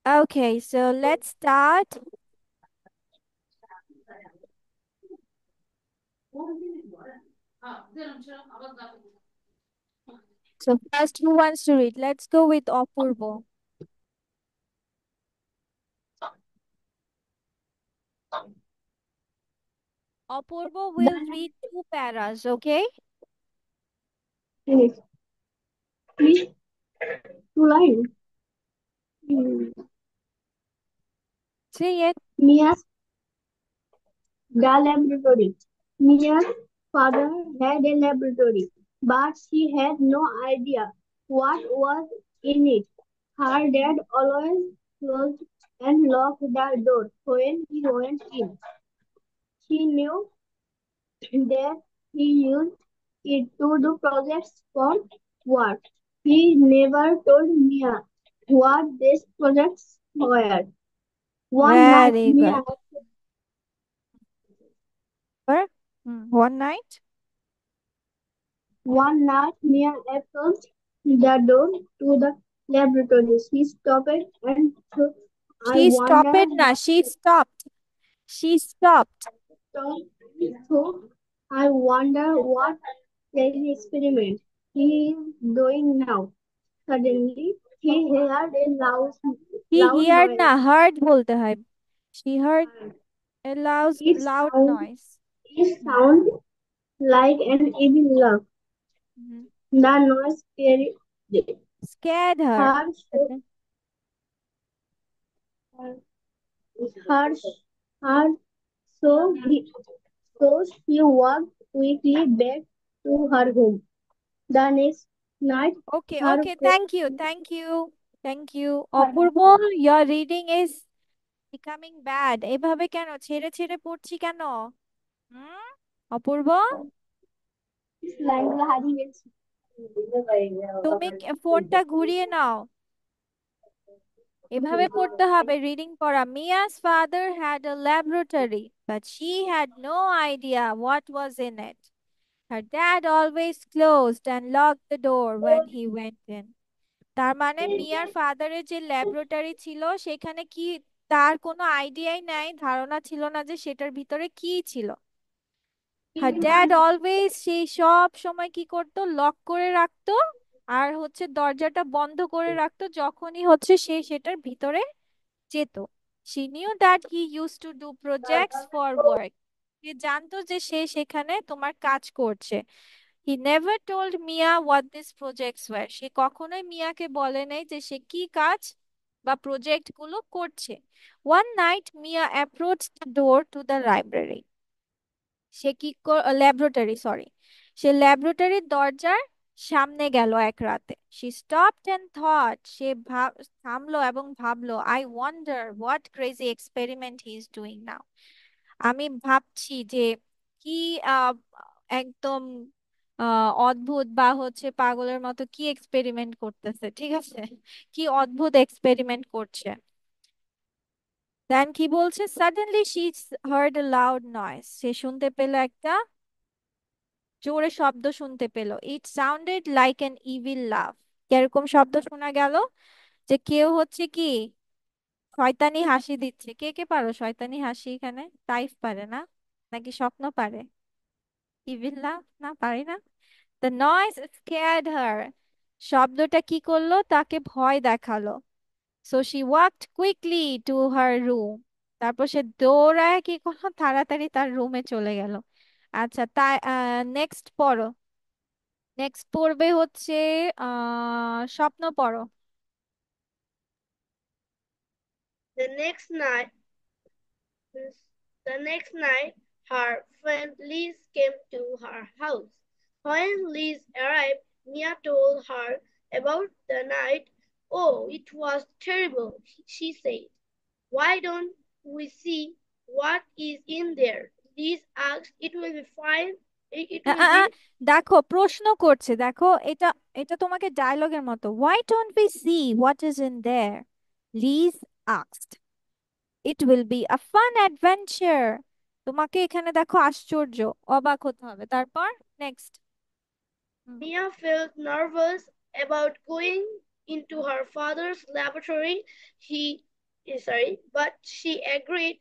Okay, so let's start. So first, who wants to read? Let's go with Apurvo. Apurvo will read two paras, okay? Yes. Please, two line. Say it. Mia's the laboratory. Mia's father had a laboratory, but she had no idea what was in it. Her dad always closed and locked the door when he went in. She knew that he used it to do projects for work. He never told Mia what these projects were. One night, Very Mia good. Or, one night? One night, Mia approached the door to the laboratory. She stopped and thought, I She stopped wonder it now. what She stopped. She stopped. so I wonder what crazy experiment he is doing now. Suddenly, he heard a He loud heard noise. na, heard bolte hai. She heard a It loud sound, noise. it Hmm. sound like an evil laugh. Mhm. The noise scared Scared her. her And so then, her, her so she walked quickly back to her home. The next night, okay, her okay. friend, Thank you. Thank you. her, Apurba, your reading is becoming bad. এভাবে কেন? ছেড়ে ছেড়ে পড়ছি কেন? হুম? অপূর্ব, লাইনগুলো হারিয়ে গেছে। তুমি ফোনটা ঘুরিয়ে নাও। এভাবে পড়তে হবে রিডিং পড়া। Mia's father had a laboratory, but she had no idea what was in it. Her dad always closed and locked the door when he went in. তার মানে মিয়ার ফাদারের যে ল্যাবরেটরি ছিল সেখানে কি তার কোনো আইডিয়াই নাই, ধারণা ছিল না যে সেটার ভিতরে কি ছিল। হার ড্যাড অলওয়েজ, সেই সব সময় কি করতো, লক করে রাখতো আর হচ্ছে দরজাটা বন্ধ করে রাখতো যখনই হচ্ছে সে সেটার ভিতরে যেত। She knew that he used to do projects for work. সে জানতো যে সে সেখানে তোমার কাজ করছে। He never told Mia what these projects were. সে কখনোই মিয়াকে বলে নাই যে সে কি কাজ বা প্রজেক্ট গুলো করছে। One night Mia approached the door to the library. সে কি ল্যাবরেটরি, সরি, সে ল্যাবরেটরির দরজার সামনে গেল এক রাতে। She stopped and thought. সে থামলো এবং ভাবলো, I wonder what crazy experiment he is doing now. আমি ভাবছি যে কি একদম অদ্ভুত বা হচ্ছে পাগলের মতো কি এক্সপেরিমেন্ট করতেছে, ঠিক আছে, কি অদ্ভুত এক্সপেরিমেন্ট করছে। দেন কি বলছে, suddenly she heard a loud noise. সে শুনতে পেল একটা জোরে শব্দ শুনতে পেল। ইট সাউন্ডেড লাইক অ্যান ইভিল লাফ। কিরকম শব্দ শোনা গেল? যে কেউ হচ্ছে কি শয়তানি হাসি দিচ্ছে। কে কে পারো শয়তানি হাসি? এখানে তাইফ পারে না, নাকি স্বপ্ন পারে? ইভিল লাফ না, পারি না। দ্য নয়েজ স্কেয়ার্ড হার। শব্দটা কি করলো, তাকে ভয় দেখালো। So she walked quickly to her room. তারপর সে দৌড়ায় কি করলো, তাড়াতাড়ি তার রুমে চলে গেল। আচ্ছা, তাই নেক্সট পড়ো। নেক্সট পড়বে হচ্ছে স্বপ্ন পড়ো। The next night, the next night, her friend Liz came to her house. When Liz arrived, Mia told her about the night. Oh, it was terrible, she said. Why don't we see what is in there? Liz asked. It will be fine. It will be. দেখো প্রশ্ন করছে, দেখো এটা, এটা তোমাকে ডায়লগের মতো। Why don't we see what is in there? Liz asked. It will be a fun adventure. তোমাকে এখানে দেখো আশ্চর্য, অবাক হতে হবে। তারপর next. Mia felt nervous about going into her father's laboratory. He but she agreed.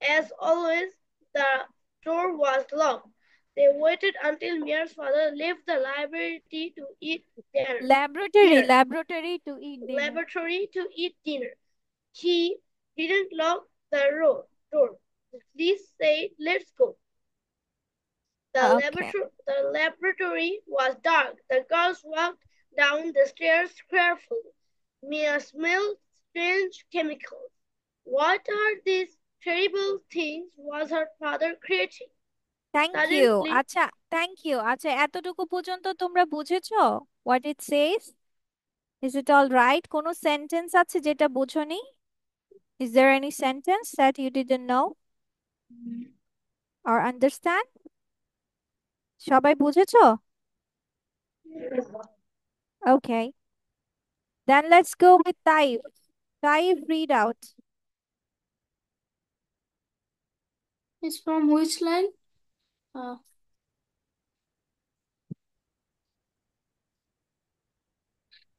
As always, the door was locked. They waited until Mia's father left the Laboratory, dinner, laboratory to eat dinner. laboratory to eat dinner. He didn't lock the door. Please said, "Let's go." Okay. The laboratory was dark. The girls walked down the stairs carefully. Mia smelled strange chemicals. What are these terrible things was her father creating? Thank you. Suddenly, আচ্ছা, thank you. আচ্ছা, এতটুকু পর্যন্ত তোমরা বুঝেছো? What it says? Is it all right? কোনো sentence আছে যেটা বুঝোনি? Is there any sentence that you didn't know or understand? সবাই বুঝেছো? Okay, then let's go with Taib. Taib, read out. It's from which line? Uh,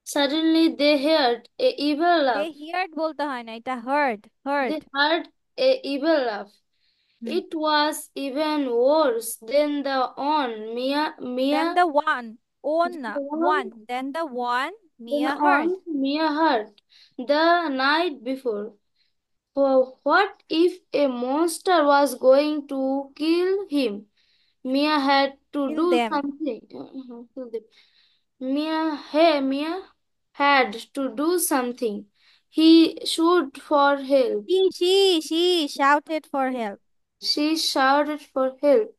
Suddenly they heard a evil they laugh. heard বলতে হয় না, এটা heard, heard. They heard a evil laugh. Hmm. It was even worse than the one Then the one, own না, one, then the one Mia heard. Mia heard the night before. For what if a monster was going to kill him? Mia had to Kill do them. something. Kill them. Mia had to do something. He shouted for help. She shouted for help. She shouted for help.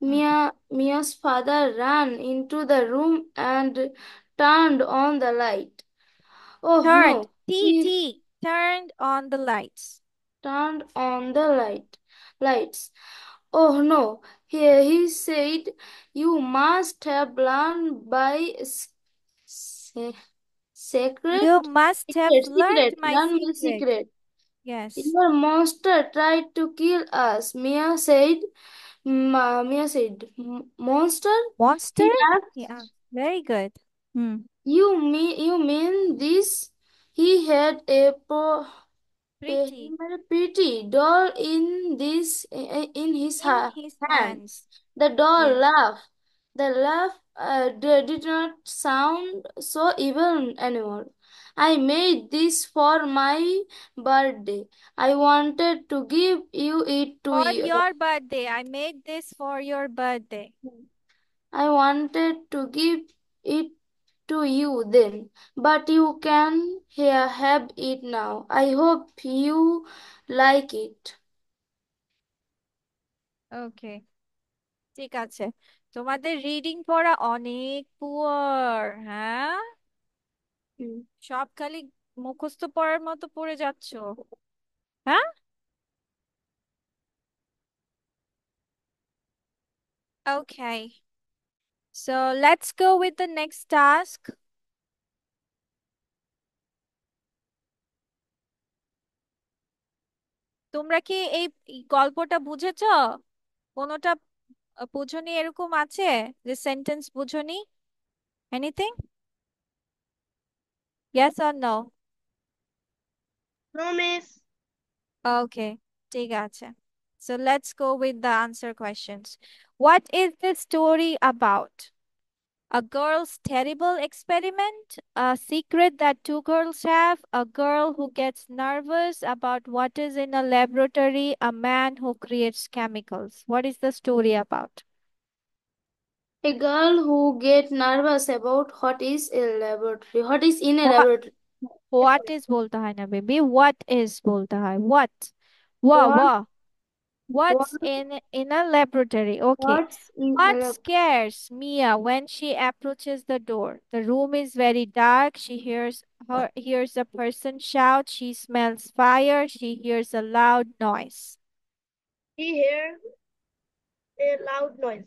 Hmm. Mia's father ran into the room and turned on the light. Oh no, Turned, he turned on the lights. turned on the lights. Oh no, he said, you must have learned by secret, You must have learned my learn my secret. secret. Yes. Your monster tried to kill us, Mia said, monster? Monster? He asked, Yeah, very good. Hmm. you mean this? He had he Pretty. had a pretty doll in in his In his hand. hands. The doll Yes. laughed. The laugh did not sound so evil anymore. I made this for my birthday. I wanted to give you it to For you. your birthday. I made this for your birthday. I wanted to give it to you then, but you can have it now. I hope you like it. ওকে, ঠিক আছে। তোমাদের reading পড়া অনেক poor, হ্যাঁ? হুম। সব খালি মুখস্থ পড়ার মতো পড়ে যাচ্ছ, হ্যাঁ? Okay, so let's go with the next task. তোমরা কি এই এই গল্পটা বুঝেছো? কোনোটা বুঝোনি এরকম আছে যে সেন্টেন্স বুঝোনি? Anything? Yes or no? no, miss. Okay, ঠিক আছে. So let's go with the answer questions. What is this story about? A girl's terrible experiment, a secret that two girls have, a girl who gets nervous about what is in a laboratory, a man who creates chemicals. What is the story about? A girl who get nervous about what is a laboratory, what is in a What, laboratory, what is বলতে হয় না baby? What is বলতে হয়? What? what what What's in a laboratory? Okay. what's in a What lab. scares Mia when she approaches the door? The room is very dark. She hears a person shout. She smells fire. She hears a loud noise. He heard a loud noise.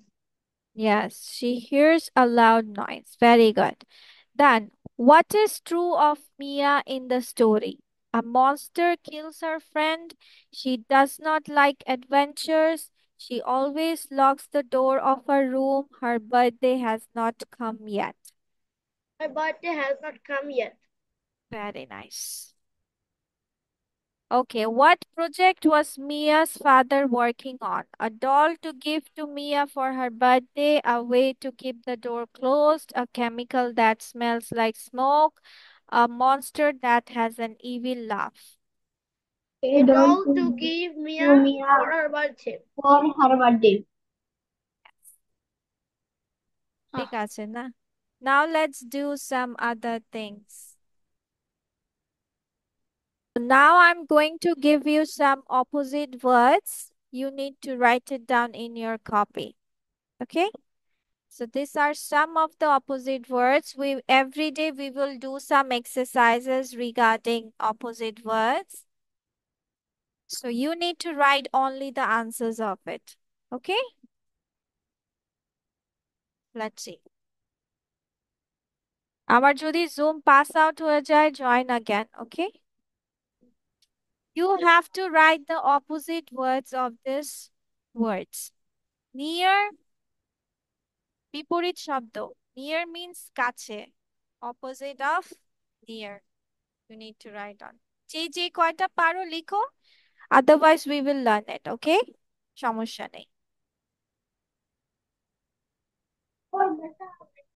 Yes, she hears a loud noise. Very good. Then, what is true of Mia in the story? A monster kills her friend. She does not like adventures. She always locks the door of her room. Her birthday has not come yet. My birthday has not come yet. Very nice. Okay, what project was Mia's father working on? A doll to give to Mia for her birthday, a way to keep the door closed, a chemical that smells like smoke, a monster that has an evil laugh. A doll to give Mia for her birthday. ঠিক আছে না? Now let's do some other things. Now I'm going to give you some opposite words. You need to write it down in your copy. Okay? So these are some of the opposite words. Every day we will do some exercises regarding opposite words. So you need to write only the answers of it. Okay? Let's see. আমার যদি Zoom pass out হয়ে যায়, join again. Okay? You have to write the opposite words of these words. Near, বিপরীত শব্দ. Near means কাছে. Opposite of near. You need to write on. যে কয়টা পারো লিখো. Otherwise we will learn it. Okay? সমস্যা নেই.